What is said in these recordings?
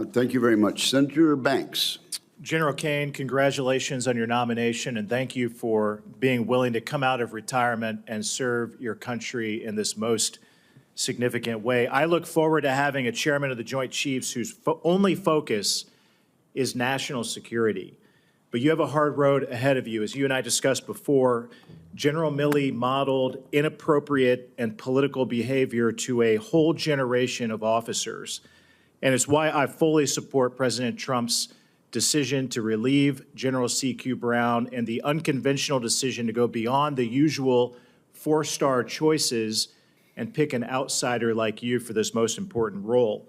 Thank you very much. Senator Banks. General Caine, congratulations on your nomination, and thank you for being willing to come out of retirement and serve your country in this most significant way. I look forward to having a chairman of the Joint Chiefs whose only focus is national security. But you have a hard road ahead of you. As you and I discussed before, General Milley modeled inappropriate and political behavior to a whole generation of officers. And it's why I fully support President Trump's decision to relieve General C.Q. Brown and the unconventional decision to go beyond the usual four-star choices and pick an outsider like you for this most important role.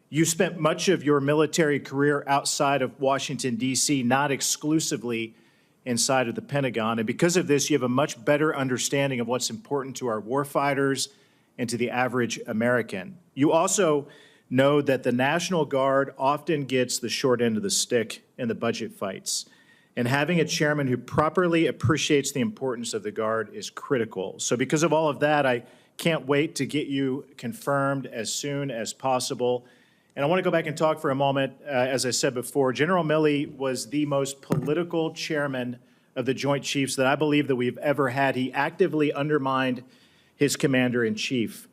You spent much of your military career outside of Washington, D.C., not exclusively inside of the Pentagon. And because of this, you have a much better understanding of what's important to our warfighters and to the average American. You also know that the National Guard often gets the short end of the stick in the budget fights. And having a chairman who properly appreciates the importance of the Guard is critical. So because of all of that, I can't wait to get you confirmed as soon as possible. And I want to go back and talk for a moment. As I said before, General Milley was the most political chairman of the Joint Chiefs that I believe that we've ever had. He actively undermined his commander-in-chief.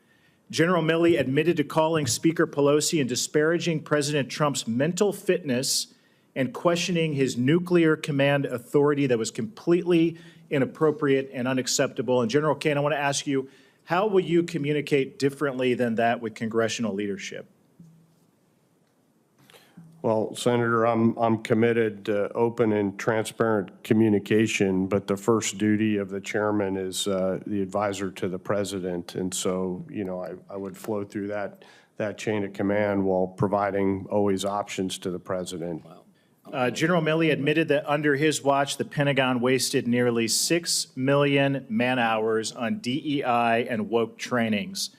General Milley admitted to calling Speaker Pelosi and disparaging President Trump's mental fitness and questioning his nuclear command authority that was completely inappropriate and unacceptable. And General Caine, I want to ask you, how will you communicate differently than that with congressional leadership? Well, Senator, I'm committed to open and transparent communication, but the first duty of the chairman is the advisor to the president. And so, you know, I would flow through that chain of command while providing always options to the president. Wow. General Milley admitted that under his watch, the Pentagon wasted nearly 6 million man-hours on DEI and woke trainings.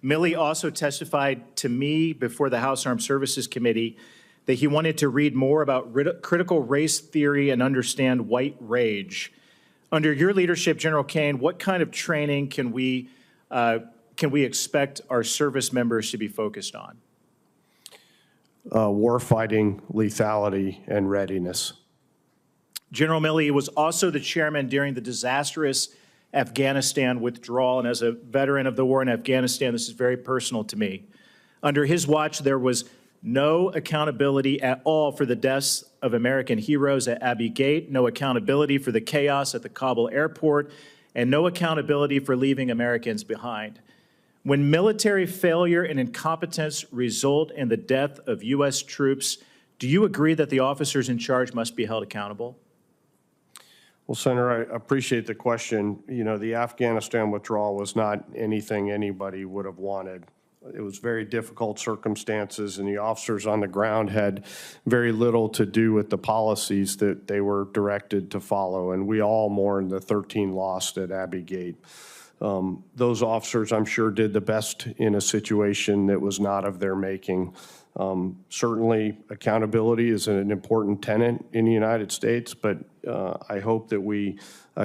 Milley also testified to me before the House Armed Services Committee that he wanted to read more about critical race theory and understand white rage. Under your leadership, General Caine, what kind of training can we expect our service members to be focused on? Warfighting, lethality, and readiness. General Milley was also the chairman during the disastrous Afghanistan withdrawal, and as a veteran of the war in Afghanistan, this is very personal to me. Under his watch, there was no accountability at all for the deaths of American heroes at Abbey Gate, no accountability for the chaos at the Kabul airport, and no accountability for leaving Americans behind. When military failure and incompetence result in the death of U.S. troops, do you agree that the officers in charge must be held accountable? Well, Senator, I appreciate the question. You know, the Afghanistan withdrawal was not anything anybody would have wanted. It was very difficult circumstances, and the officers on the ground had very little to do with the policies that they were directed to follow, and we all mourned the 13 lost at Abbey Gate. Those officers, I'm sure, did the best in a situation that was not of their making. Certainly, accountability is an important tenet in the United States, but I hope that we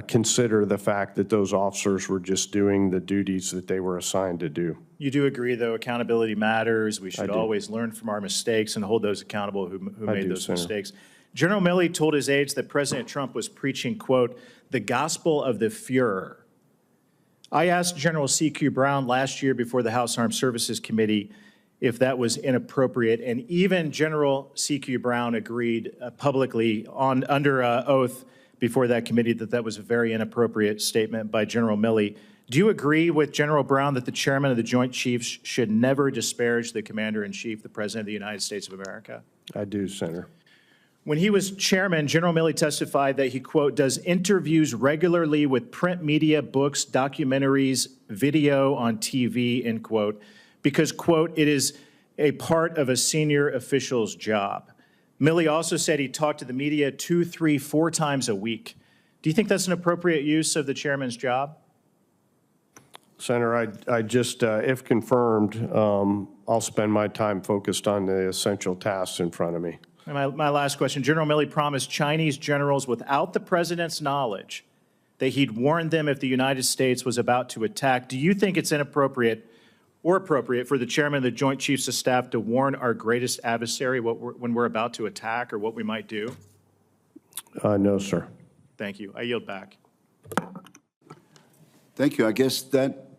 consider the fact that those officers were just doing the duties that they were assigned to do. You do agree, though, accountability matters. We should always learn from our mistakes and hold those accountable who made those mistakes. General Milley told his aides that President Trump was preaching, quote, the gospel of the Fuhrer. I asked General C.Q. Brown last year before the House Armed Services Committee if that was inappropriate, and even General C.Q. Brown agreed publicly under oath before that committee that that was a very inappropriate statement by General Milley. Do you agree with General Brown that the chairman of the Joint Chiefs should never disparage the commander-in-chief, the President of the United States of America? I do, Senator. When he was chairman, General Milley testified that he, quote, does interviews regularly with print media, books, documentaries, video on TV, end quote, because, quote, it is a part of a senior official's job. Milley also said he talked to the media 2, 3, 4 times a week. Do you think that's an appropriate use of the chairman's job? Senator, I just, if confirmed, I'll spend my time focused on the essential tasks in front of me. And my last question, General Milley promised Chinese generals without the president's knowledge that he'd warn them if the United States was about to attack. Do you think it's inappropriate or appropriate for the chairman of the Joint Chiefs of Staff to warn our greatest adversary when we're about to attack or what we might do? No, sir. Thank you. I yield back. Thank you. I guess that